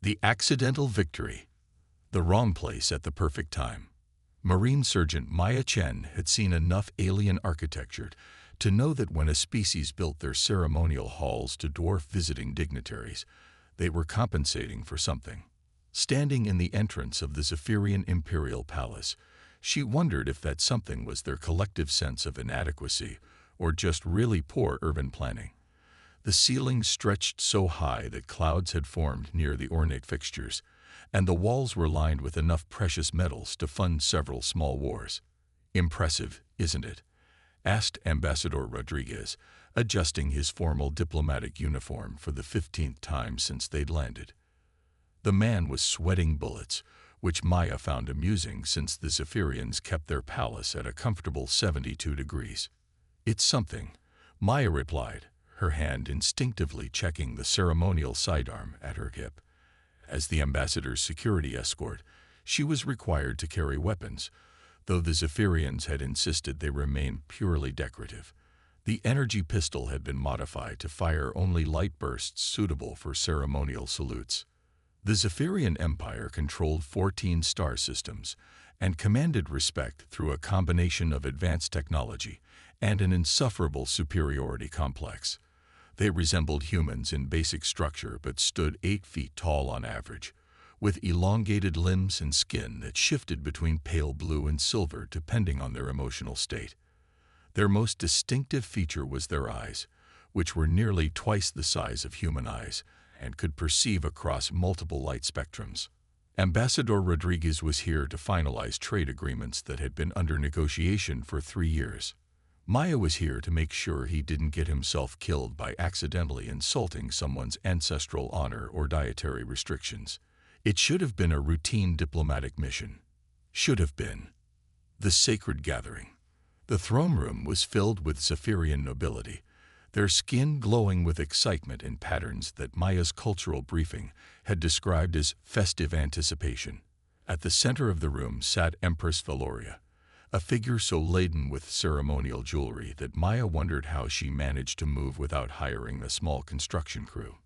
The accidental victory. The wrong place at the perfect time. Marine Sergeant Maya Chen had seen enough alien architecture to know that when a species built their ceremonial halls to dwarf visiting dignitaries, they were compensating for something. Standing in the entrance of the Zephyrian Imperial Palace, she wondered if that something was their collective sense of inadequacy or just really poor urban planning. The ceiling stretched so high that clouds had formed near the ornate fixtures, and the walls were lined with enough precious metals to fund several small wars. "Impressive, isn't it?" asked Ambassador Rodriguez, adjusting his formal diplomatic uniform for the 15th time since they'd landed. The man was sweating bullets, which Maya found amusing since the Zephyrians kept their palace at a comfortable 72 degrees. "It's something," Maya replied, her hand instinctively checking the ceremonial sidearm at her hip. As the ambassador's security escort, she was required to carry weapons, though the Zephyrians had insisted they remain purely decorative. The energy pistol had been modified to fire only light bursts suitable for ceremonial salutes. The Zephyrian Empire controlled 14 star systems and commanded respect through a combination of advanced technology and an insufferable superiority complex. They resembled humans in basic structure but stood 8 feet tall on average, with elongated limbs and skin that shifted between pale blue and silver depending on their emotional state. Their most distinctive feature was their eyes, which were nearly twice the size of human eyes and could perceive across multiple light spectrums. Ambassador Rodriguez was here to finalize trade agreements that had been under negotiation for 3 years. Maya was here to make sure he didn't get himself killed by accidentally insulting someone's ancestral honor or dietary restrictions. It should have been a routine diplomatic mission. Should have been. The sacred gathering. The throne room was filled with Zephyrian nobility, their skin glowing with excitement in patterns that Maya's cultural briefing had described as festive anticipation. At the center of the room sat Empress Valoria, a figure so laden with ceremonial jewelry that Maya wondered how she managed to move without hiring a small construction crew.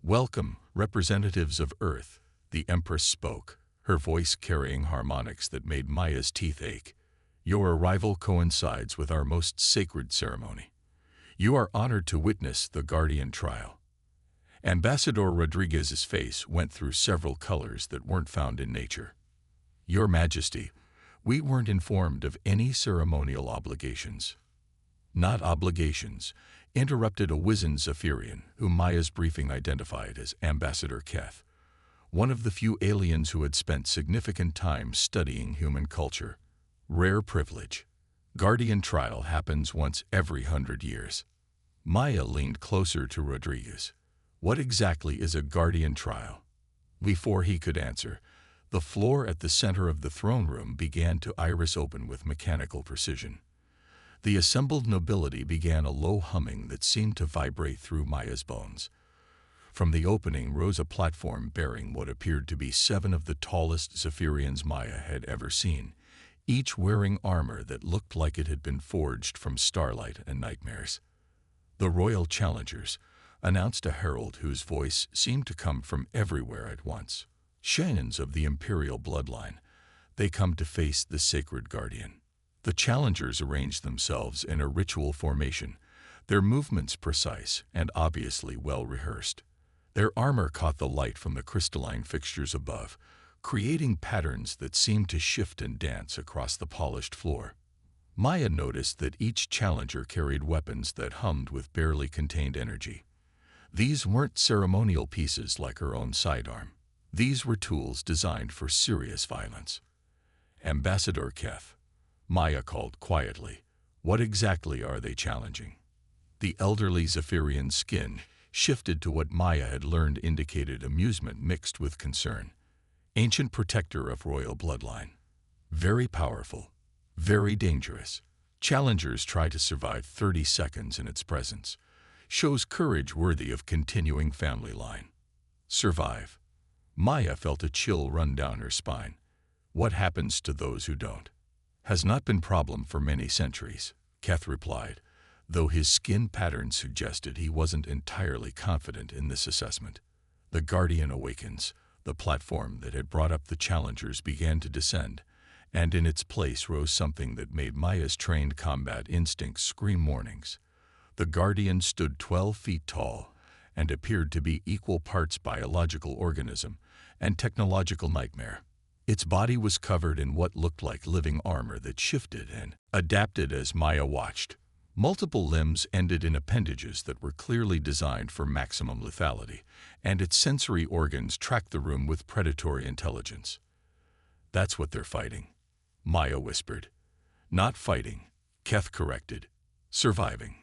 "Welcome, representatives of Earth," the Empress spoke, her voice carrying harmonics that made Maya's teeth ache. "Your arrival coincides with our most sacred ceremony. You are honored to witness the Guardian trial." Ambassador Rodriguez's face went through several colors that weren't found in nature. "Your Majesty, we weren't informed of any ceremonial obligations." "Not obligations," interrupted a wizened Zephyrian, whom Maya's briefing identified as Ambassador Keth, one of the few aliens who had spent significant time studying human culture. "Rare privilege. Guardian trial happens once every 100 years. Maya leaned closer to Rodriguez. "What exactly is a Guardian trial?" Before he could answer, the floor at the center of the throne room began to iris open with mechanical precision. The assembled nobility began a low humming that seemed to vibrate through Maya's bones. From the opening rose a platform bearing what appeared to be 7 of the tallest Zephyrians Maya had ever seen, each wearing armor that looked like it had been forged from starlight and nightmares. "The Royal Challengers," announced a herald whose voice seemed to come from everywhere at once. "Shenans of the Imperial bloodline. They come to face the sacred Guardian." The challengers arranged themselves in a ritual formation, their movements precise and obviously well rehearsed. Their armor caught the light from the crystalline fixtures above, creating patterns that seemed to shift and dance across the polished floor. Maya noticed that each challenger carried weapons that hummed with barely contained energy. These weren't ceremonial pieces like her own sidearm. These were tools designed for serious violence. "Ambassador Keth," Maya called quietly, "what exactly are they challenging?" The elderly Zephyrian's skin shifted to what Maya had learned indicated amusement mixed with concern. "Ancient protector of royal bloodline. Very powerful. Very dangerous. Challengers try to survive 30 seconds in its presence. Shows courage worthy of continuing family line." "Survive." Maya felt a chill run down her spine. "What happens to those who don't?" "Has not been problem for many centuries," Keth replied, though his skin pattern suggested he wasn't entirely confident in this assessment. "The Guardian awakens, The platform that had brought up the challengers began to descend, and in its place rose something that made Maya's trained combat instincts scream warnings. The Guardian stood 12 feet tall and appeared to be equal parts biological organism and technological nightmare. Its body was covered in what looked like living armor that shifted and adapted as Maya watched. Multiple limbs ended in appendages that were clearly designed for maximum lethality, and its sensory organs tracked the room with predatory intelligence. "That's what they're fighting," Maya whispered. "Not fighting," Keth corrected. "Surviving.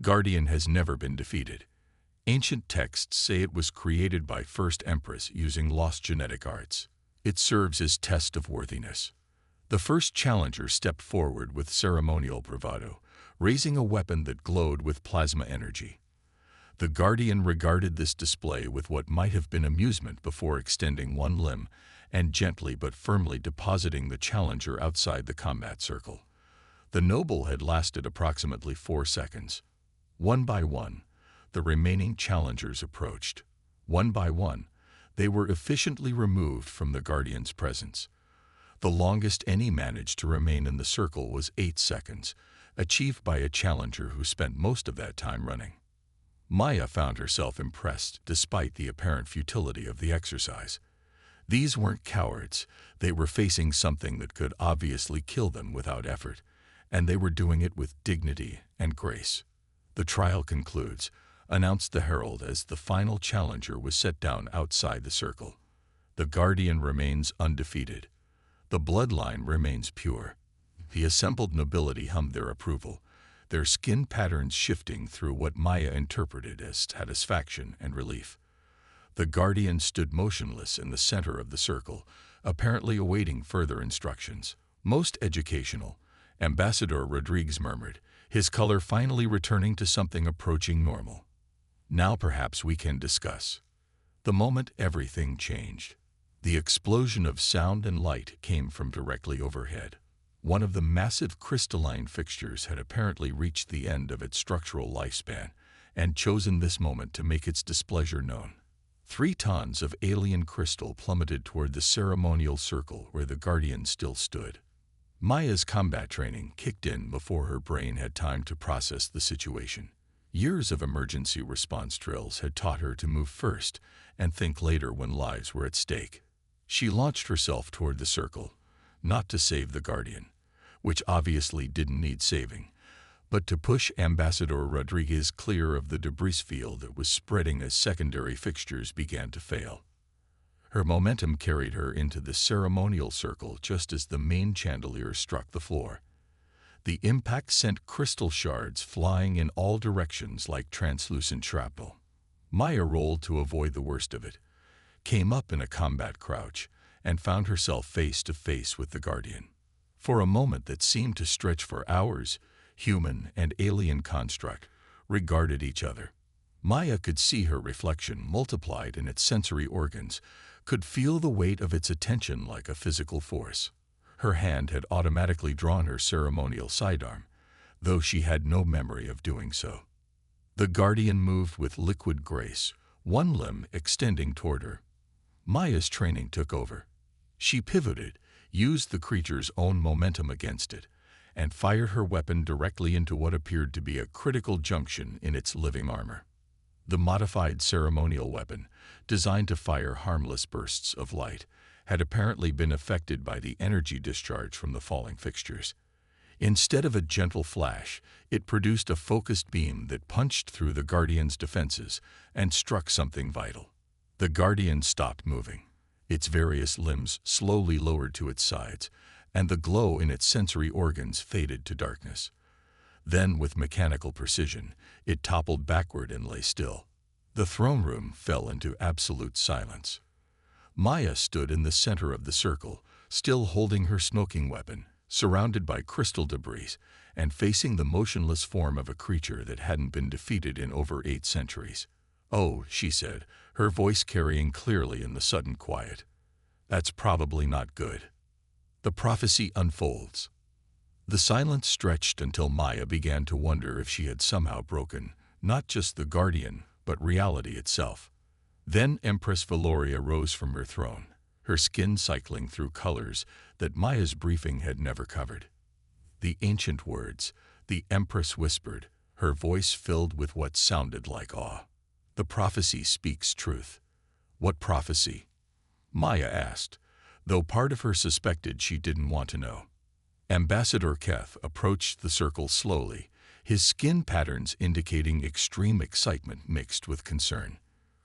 Guardian has never been defeated. Ancient texts say it was created by First Empress using lost genetic arts. It serves as test of worthiness." The first challenger stepped forward with ceremonial bravado, raising a weapon that glowed with plasma energy. The Guardian regarded this display with what might have been amusement before extending one limb and gently but firmly depositing the challenger outside the combat circle. The noble had lasted approximately 4 seconds. One by one, the remaining challengers approached. One by one, they were efficiently removed from the Guardian's presence. The longest any managed to remain in the circle was 8 seconds, achieved by a challenger who spent most of that time running. Maya found herself impressed despite the apparent futility of the exercise. These weren't cowards. They were facing something that could obviously kill them without effort, and they were doing it with dignity and grace. "The trial concludes," announced the herald as the final challenger was set down outside the circle. "The Guardian remains undefeated. The bloodline remains pure." The assembled nobility hummed their approval, their skin patterns shifting through what Maya interpreted as satisfaction and relief. The Guardian stood motionless in the center of the circle, apparently awaiting further instructions. "Most educational," Ambassador Rodriguez murmured, his color finally returning to something approaching normal. "Now perhaps we can discuss." The moment everything changed. The explosion of sound and light came from directly overhead. One of the massive crystalline fixtures had apparently reached the end of its structural lifespan and chosen this moment to make its displeasure known. 3 tons of alien crystal plummeted toward the ceremonial circle where the Guardian still stood. Maya's combat training kicked in before her brain had time to process the situation. Years of emergency response drills had taught her to move first and think later when lives were at stake. She launched herself toward the circle, not to save the Guardian, which obviously didn't need saving, but to push Ambassador Rodriguez clear of the debris field that was spreading as secondary fixtures began to fail. Her momentum carried her into the ceremonial circle just as the main chandelier struck the floor. The impact sent crystal shards flying in all directions like translucent shrapnel. Maya rolled to avoid the worst of it, came up in a combat crouch, and found herself face to face with the Guardian. For a moment that seemed to stretch for hours, human and alien construct regarded each other. Maya could see her reflection multiplied in its sensory organs, could feel the weight of its attention like a physical force. Her hand had automatically drawn her ceremonial sidearm, though she had no memory of doing so. The Guardian moved with liquid grace, one limb extending toward her. Maya's training took over. She pivoted, used the creature's own momentum against it, and fired her weapon directly into what appeared to be a critical junction in its living armor. The modified ceremonial weapon, designed to fire harmless bursts of light, had apparently been affected by the energy discharge from the falling fixtures. Instead of a gentle flash, it produced a focused beam that punched through the Guardian's defenses and struck something vital. The Guardian stopped moving. Its various limbs slowly lowered to its sides, and the glow in its sensory organs faded to darkness. Then, with mechanical precision, it toppled backward and lay still. The throne room fell into absolute silence. Maya stood in the center of the circle, still holding her smoking weapon, surrounded by crystal debris, and facing the motionless form of a creature that hadn't been defeated in over 8 centuries. "Oh," she said, her voice carrying clearly in the sudden quiet. "That's probably not good." The prophecy unfolds. The silence stretched until Maya began to wonder if she had somehow broken not just the Guardian, but reality itself. Then Empress Valoria rose from her throne, her skin cycling through colors that Maya's briefing had never covered. The ancient words, the Empress whispered, her voice filled with what sounded like awe. The prophecy speaks truth. What prophecy? Maya asked, though part of her suspected she didn't want to know. Ambassador Keth approached the circle slowly, his skin patterns indicating extreme excitement mixed with concern.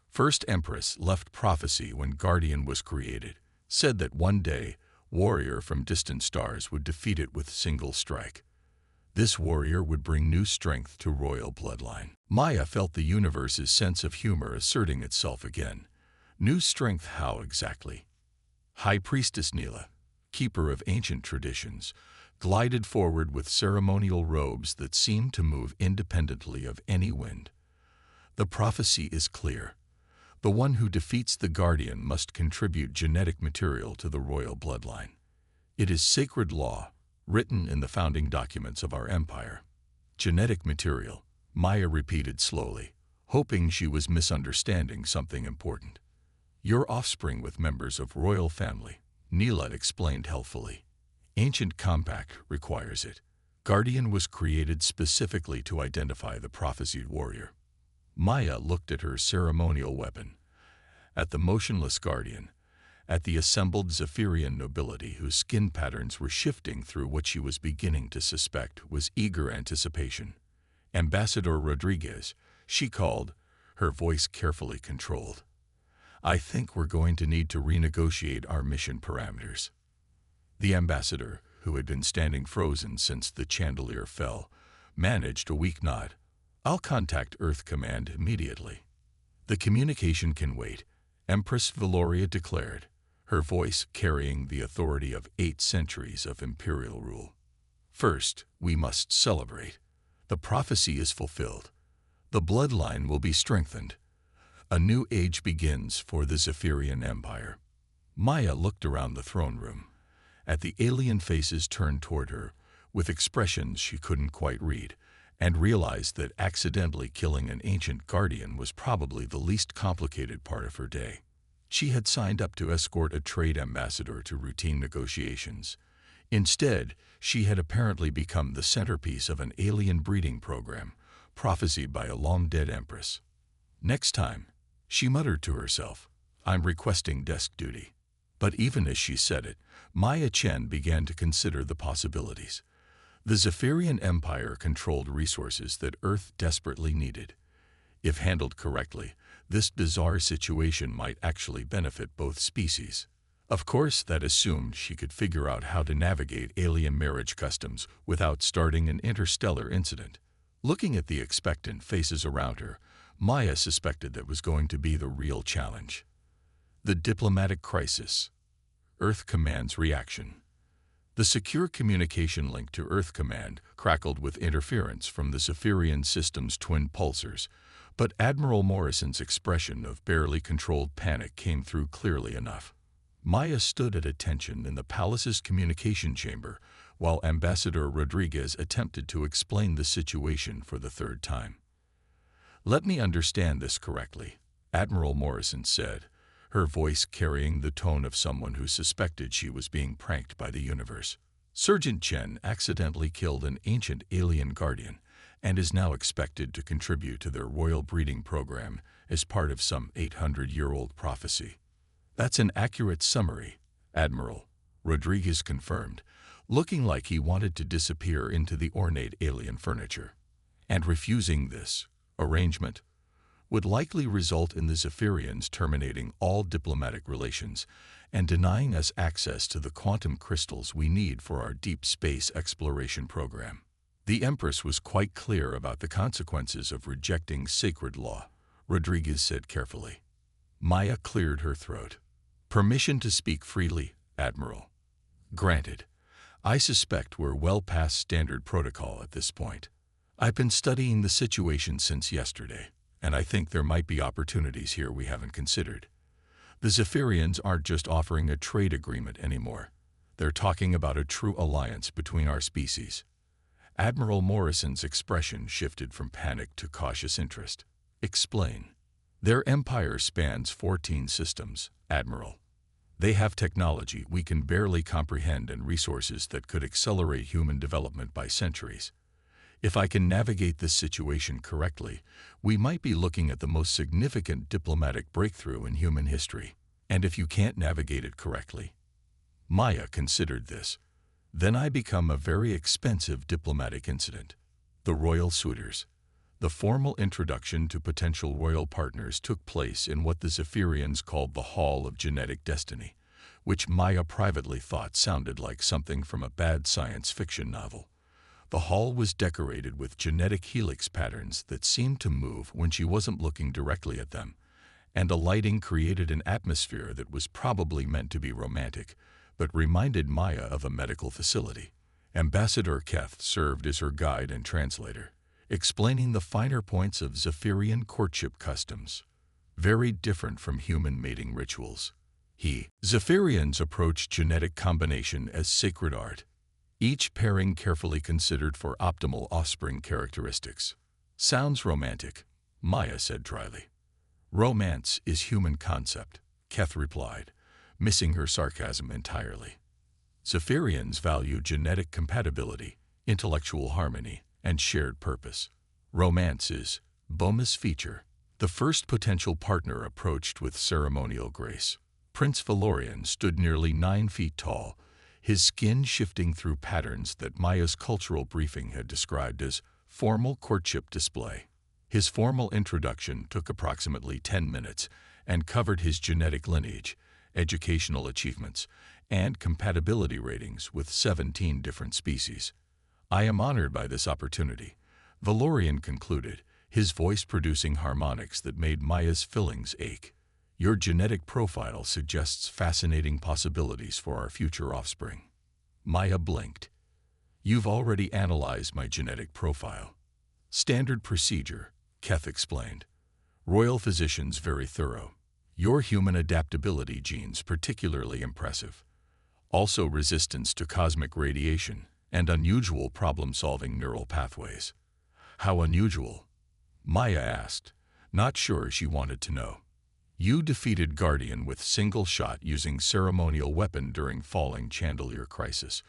First Empress left prophecy when Guardian was created, said that one day, warrior from distant stars would defeat it with single strike. This warrior would bring new strength to royal bloodline. Maya felt the universe's sense of humor asserting itself again. New strength how exactly? High Priestess Neela, keeper of ancient traditions, glided forward with ceremonial robes that seemed to move independently of any wind. The prophecy is clear. The one who defeats the Guardian must contribute genetic material to the royal bloodline. It is sacred law, written in the founding documents of our empire. Genetic material, Maya repeated slowly, hoping she was misunderstanding something important. Your offspring with members of royal family, Neela explained helpfully. Ancient compact requires it. Guardian was created specifically to identify the prophesied warrior. Maya looked at her ceremonial weapon, at the motionless Guardian, at the assembled Zephyrian nobility whose skin patterns were shifting through what she was beginning to suspect was eager anticipation. Ambassador Rodriguez, she called, her voice carefully controlled. I think we're going to need to renegotiate our mission parameters. The ambassador, who had been standing frozen since the chandelier fell, managed a weak nod. I'll contact Earth Command immediately. The communication can wait, Empress Valoria declared, her voice carrying the authority of 8 centuries of imperial rule. First, we must celebrate. The prophecy is fulfilled. The bloodline will be strengthened. A new age begins for the Zephyrian Empire. Maya looked around the throne room, at the alien faces turned toward her, with expressions she couldn't quite read, and realized that accidentally killing an ancient guardian was probably the least complicated part of her day. She had signed up to escort a trade ambassador to routine negotiations. Instead, she had apparently become the centerpiece of an alien breeding program, prophesied by a long-dead empress. Next time, she muttered to herself, I'm requesting desk duty. But even as she said it, Maya Chen began to consider the possibilities. The Zephyrian Empire controlled resources that Earth desperately needed. If handled correctly, this bizarre situation might actually benefit both species. Of course, that assumed she could figure out how to navigate alien marriage customs without starting an interstellar incident. Looking at the expectant faces around her, Maya suspected that was going to be the real challenge. The diplomatic crisis. Earth Command's reaction. The secure communication link to Earth Command crackled with interference from the Zephyrian system's twin pulsars, but Admiral Morrison's expression of barely controlled panic came through clearly enough. Maya stood at attention in the palace's communication chamber while Ambassador Rodriguez attempted to explain the situation for the third time. Let me understand this correctly, Admiral Morrison said, her voice carrying the tone of someone who suspected she was being pranked by the universe. Sergeant Chen accidentally killed an ancient alien guardian and is now expected to contribute to their royal breeding program as part of some 800-year-old prophecy. That's an accurate summary, Admiral, Rodriguez confirmed, looking like he wanted to disappear into the ornate alien furniture. And refusing this arrangement would likely result in the Zephyrians terminating all diplomatic relations and denying us access to the quantum crystals we need for our deep space exploration program. The Empress was quite clear about the consequences of rejecting sacred law, Rodriguez said carefully. Maya cleared her throat. Permission to speak freely, Admiral. Granted. I suspect we're well past standard protocol at this point. I've been studying the situation since yesterday, and I think there might be opportunities here we haven't considered. The Zephyrians aren't just offering a trade agreement anymore. They're talking about a true alliance between our species. Admiral Morrison's expression shifted from panic to cautious interest. Explain. Their empire spans 14 systems, Admiral. They have technology we can barely comprehend and resources that could accelerate human development by centuries. If I can navigate this situation correctly, we might be looking at the most significant diplomatic breakthrough in human history. And if you can't navigate it correctly? Maya considered this. Then I become a very expensive diplomatic incident. The royal suitors. The formal introduction to potential royal partners took place in what the Zephyrians called the Hall of Genetic Destiny, which Maya privately thought sounded like something from a bad science fiction novel. The hall was decorated with genetic helix patterns that seemed to move when she wasn't looking directly at them, and the lighting created an atmosphere that was probably meant to be romantic, but reminded Maya of a medical facility. Ambassador Keth served as her guide and translator, explaining the finer points of Zephyrian courtship customs, very different from human mating rituals. Zephyrians approached genetic combination as sacred art, each pairing carefully considered for optimal offspring characteristics. Sounds romantic, Maya said dryly. Romance is human concept, Keth replied, missing her sarcasm entirely. Zephyrians value genetic compatibility, intellectual harmony, and shared purpose. Romance is bonus feature. The first potential partner approached with ceremonial grace. Prince Valorian stood nearly 9 feet tall, his skin shifting through patterns that Maya's cultural briefing had described as formal courtship display. His formal introduction took approximately 10 minutes and covered his genetic lineage, educational achievements, and compatibility ratings with 17 different species. I am honored by this opportunity, Valorian concluded, his voice producing harmonics that made Maya's fillings ache. Your genetic profile suggests fascinating possibilities for our future offspring. Maya blinked. You've already analyzed my genetic profile. Standard procedure, Keth explained. Royal physicians very thorough. Your human adaptability genes particularly impressive. Also resistance to cosmic radiation and unusual problem-solving neural pathways. How unusual? Maya asked, not sure she wanted to know. You defeated Guardian with single shot using ceremonial weapon during falling chandelier crisis,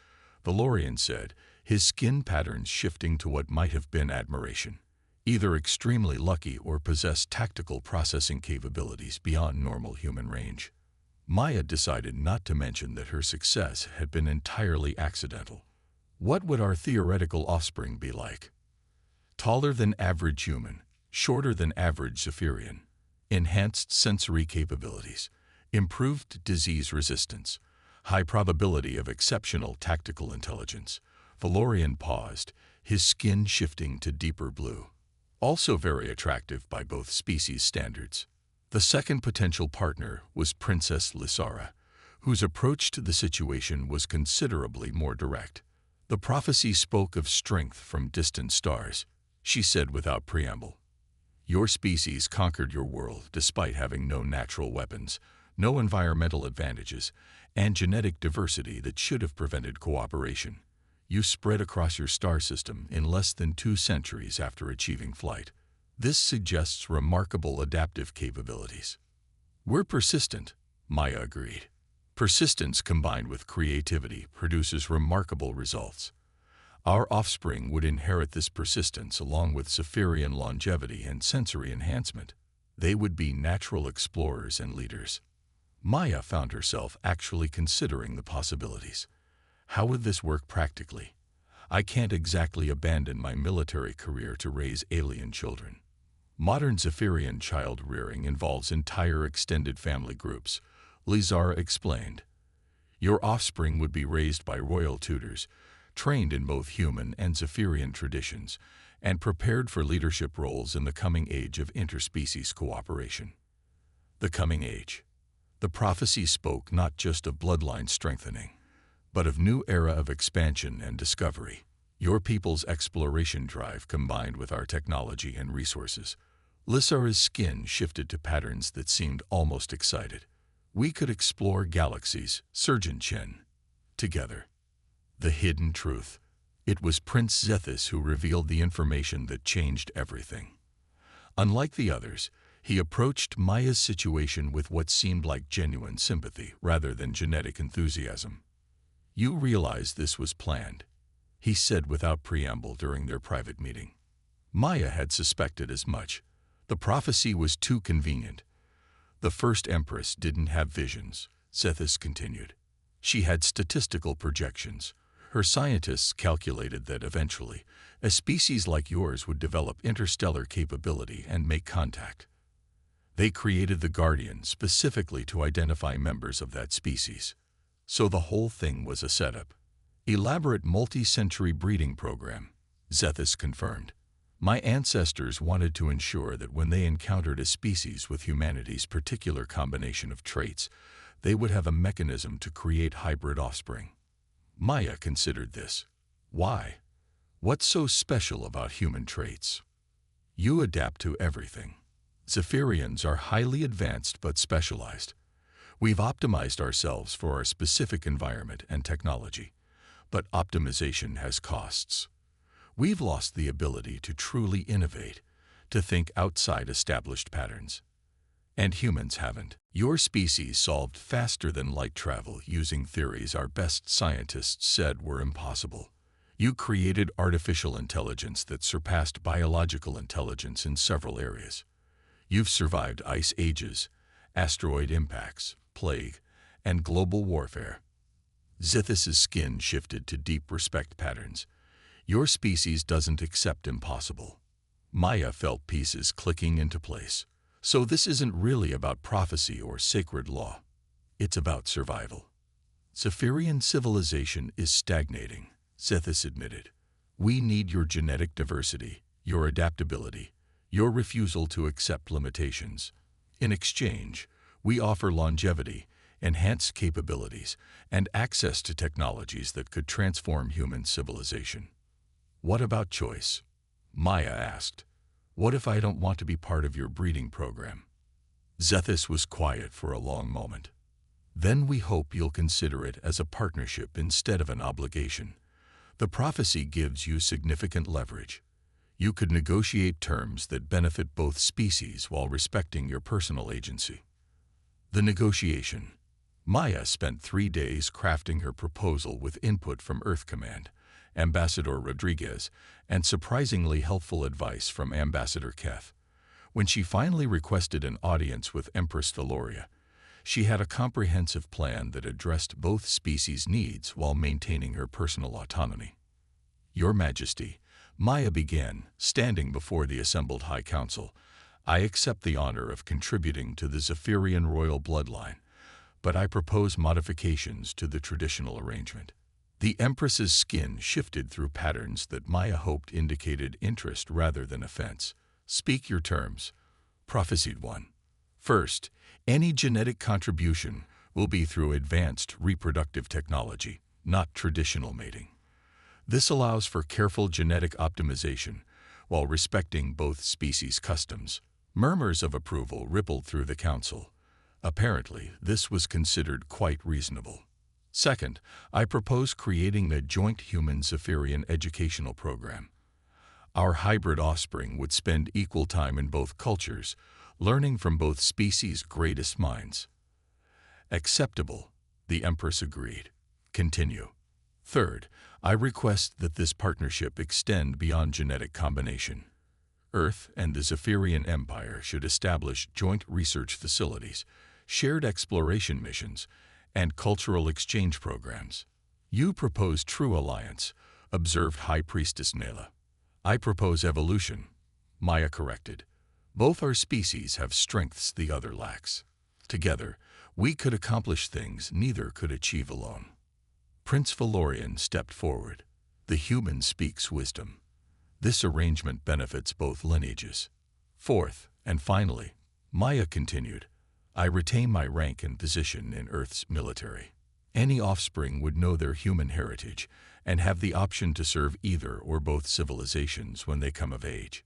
Valorian said, his skin patterns shifting to what might have been admiration. Either extremely lucky or possessed tactical processing capabilities beyond normal human range. Maya decided not to mention that her success had been entirely accidental. What would our theoretical offspring be like? Taller than average human, shorter than average Zephyrian. Enhanced sensory capabilities, improved disease resistance, high probability of exceptional tactical intelligence. Valorian paused, his skin shifting to deeper blue. Also very attractive by both species standards. The second potential partner was Princess Lysara, whose approach to the situation was considerably more direct. The prophecy spoke of strength from distant stars, she said without preamble. Your species conquered your world despite having no natural weapons, no environmental advantages, and genetic diversity that should have prevented cooperation. You spread across your star system in less than 2 centuries after achieving flight. This suggests remarkable adaptive capabilities. We're persistent, Maya agreed. Persistence combined with creativity produces remarkable results. Our offspring would inherit this persistence along with Zephyrian longevity and sensory enhancement. They would be natural explorers and leaders. Maya found herself actually considering the possibilities. How would this work practically? I can't exactly abandon my military career to raise alien children. Modern Zephyrian child rearing involves entire extended family groups, Lysara explained. Your offspring would be raised by royal tutors, trained in both human and Zephyrian traditions, and prepared for leadership roles in the coming age of interspecies cooperation. The coming age. The prophecy spoke not just of bloodline strengthening, but of new era of expansion and discovery. Your people's exploration drive combined with our technology and resources. Lysara's skin shifted to patterns that seemed almost excited. We could explore galaxies, Surgeon Chen. Together. The hidden truth. It was Prince Zethys who revealed the information that changed everything. Unlike the others, He approached Maya's situation with what seemed like genuine sympathy rather than genetic enthusiasm. "You realize this was planned," he said without preamble during their private meeting. Maya had suspected as much. The prophecy was too convenient. "The first Empress didn't have visions," Zethus continued. "She had statistical projections. Her scientists calculated that eventually, a species like yours would develop interstellar capability and make contact. They created the Guardian specifically to identify members of that species. So the whole thing was a setup. Elaborate multi-century breeding program," Zethus confirmed. "My ancestors wanted to ensure that when they encountered a species with humanity's particular combination of traits, they would have a mechanism to create hybrid offspring." Maya considered this. "Why? What's so special about human traits?" "You adapt to everything. Zephyrians are highly advanced but specialized. We've optimized ourselves for our specific environment and technology, but optimization has costs. We've lost the ability to truly innovate, to think outside established patterns. And humans haven't. Your species solved faster than light travel using theories our best scientists said were impossible. You created artificial intelligence that surpassed biological intelligence in several areas. You've survived ice ages, asteroid impacts, plague, and global warfare." Zethus's skin shifted to deep respect patterns. "Your species doesn't accept impossible." Maya felt pieces clicking into place. "So this isn't really about prophecy or sacred law. It's about survival." "Zephyrian civilization is stagnating," Zethus admitted. "We need your genetic diversity, your adaptability, your refusal to accept limitations. In exchange, we offer longevity, enhanced capabilities, and access to technologies that could transform human civilization." "What about choice?" Maya asked. "What if I don't want to be part of your breeding program?" Zethus was quiet for a long moment. "Then we hope you'll consider it as a partnership instead of an obligation. The prophecy gives you significant leverage. You could negotiate terms that benefit both species while respecting your personal agency." The negotiation. Maya spent 3 days crafting her proposal with input from Earth Command, Ambassador Rodriguez, and surprisingly helpful advice from Ambassador Keth. When she finally requested an audience with Empress Valoria, she had a comprehensive plan that addressed both species' needs while maintaining her personal autonomy. "Your Majesty," Maya began, standing before the assembled High Council, "I accept the honor of contributing to the Zephyrian royal bloodline, but I propose modifications to the traditional arrangement." The Empress's skin shifted through patterns that Maya hoped indicated interest rather than offense. "Speak your terms." Prophesied 1. "First, any genetic contribution will be through advanced reproductive technology, not traditional mating. This allows for careful genetic optimization while respecting both species' customs." Murmurs of approval rippled through the council. Apparently, this was considered quite reasonable. "Second, I propose creating a joint human-Zephyrian educational program. Our hybrid offspring would spend equal time in both cultures, learning from both species' greatest minds." "Acceptable," the Empress agreed. "Continue." "Third, I request that this partnership extend beyond genetic combination. Earth and the Zephyrian Empire should establish joint research facilities, shared exploration missions, and cultural exchange programs." "You propose true alliance," observed High Priestess Nela. "I propose evolution," Maya corrected. "Both our species have strengths the other lacks. Together, we could accomplish things neither could achieve alone." Prince Valorian stepped forward. "The human speaks wisdom. This arrangement benefits both lineages." "Fourth, and finally," Maya continued, "I retain my rank and position in Earth's military. Any offspring would know their human heritage and have the option to serve either or both civilizations when they come of age."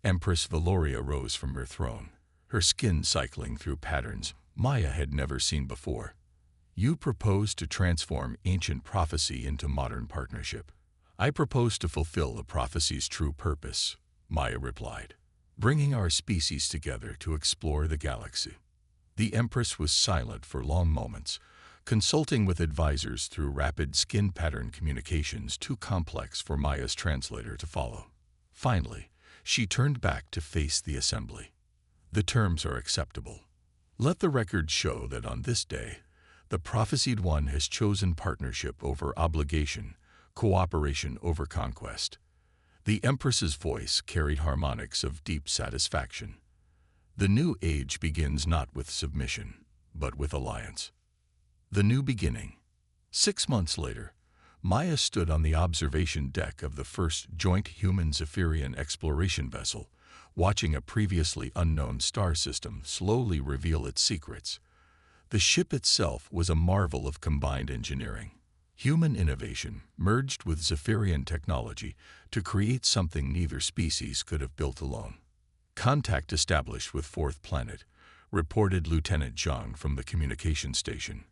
Empress Valoria rose from her throne, her skin cycling through patterns Maya had never seen before. "You propose to transform ancient prophecy into modern partnership. I propose to fulfill the prophecy's true purpose," Maya replied. bringing our species together to explore the galaxy. The Empress was silent for long moments, consulting with advisors through rapid skin pattern communications too complex for Maya's translator to follow. Finally, she turned back to face the assembly. The terms are acceptable. Let the record show that on this day, the prophesied one has chosen partnership over obligation, cooperation over conquest. The Empress's voice carried harmonics of deep satisfaction. The new age begins not with submission, but with alliance. The new beginning. 6 months later, Maya stood on the observation deck of the first joint human-Zephyrian exploration vessel, watching a previously unknown star system slowly reveal its secrets. The ship itself was a marvel of combined engineering. Human innovation merged with Zephyrian technology to create something neither species could have built alone. Contact established with Fourth Planet, reported Lieutenant Zhang from the communication station.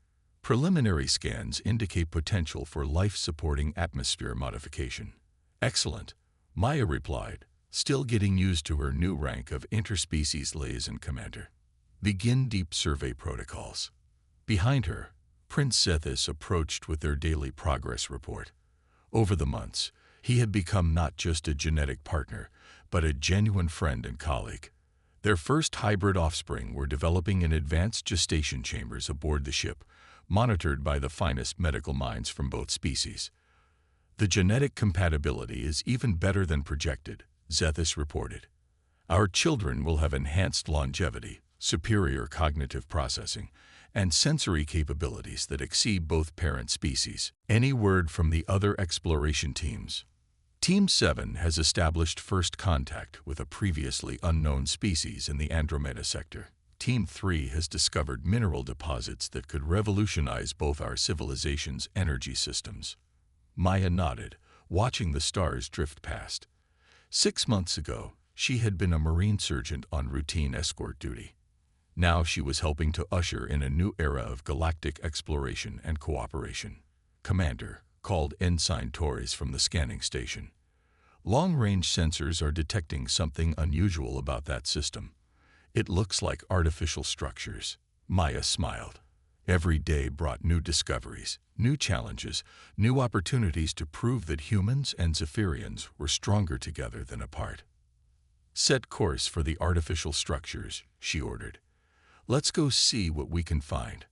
Preliminary scans indicate potential for life-supporting atmosphere modification. Excellent, Maya replied, still getting used to her new rank of interspecies liaison commander. Begin deep survey protocols. Behind her, Prince Zethus approached with their daily progress report. Over the months, he had become not just a genetic partner, but a genuine friend and colleague. Their first hybrid offspring were developing in advanced gestation chambers aboard the ship, monitored by the finest medical minds from both species. The genetic compatibility is even better than projected, Zethus reported. Our children will have enhanced longevity, superior cognitive processing, and sensory capabilities that exceed both parent species. Any word from the other exploration teams? Team 7 has established first contact with a previously unknown species in the Andromeda sector. Team 3 has discovered mineral deposits that could revolutionize both our civilization's energy systems. Maya nodded, watching the stars drift past. 6 months ago, she had been a marine surgeon on routine escort duty. Now she was helping to usher in a new era of galactic exploration and cooperation. Commander, called Ensign Torres from the scanning station. Long-range sensors are detecting something unusual about that system. It looks like artificial structures. Maya smiled. Every day brought new discoveries, new challenges, new opportunities to prove that humans and Zephyrians were stronger together than apart. Set course for the artificial structures, she ordered. Let's go see what we can find.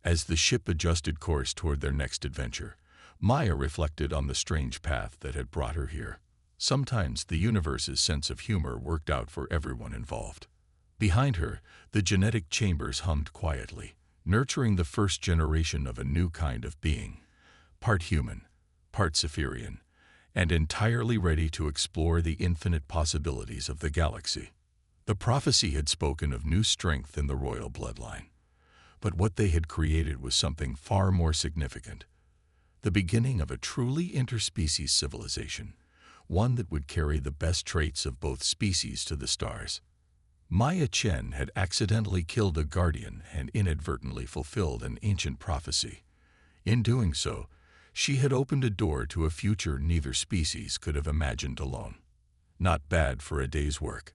As the ship adjusted course toward their next adventure, Maya reflected on the strange path that had brought her here. Sometimes the universe's sense of humor worked out for everyone involved. Behind her, the genetic chambers hummed quietly, nurturing the first generation of a new kind of being, part human, part Zephyrian, and entirely ready to explore the infinite possibilities of the galaxy. The prophecy had spoken of new strength in the royal bloodline, but what they had created was something far more significant. The beginning of a truly interspecies civilization, one that would carry the best traits of both species to the stars. Maya Chen had accidentally killed a guardian and inadvertently fulfilled an ancient prophecy. In doing so, she had opened a door to a future neither species could have imagined alone. Not bad for a day's work.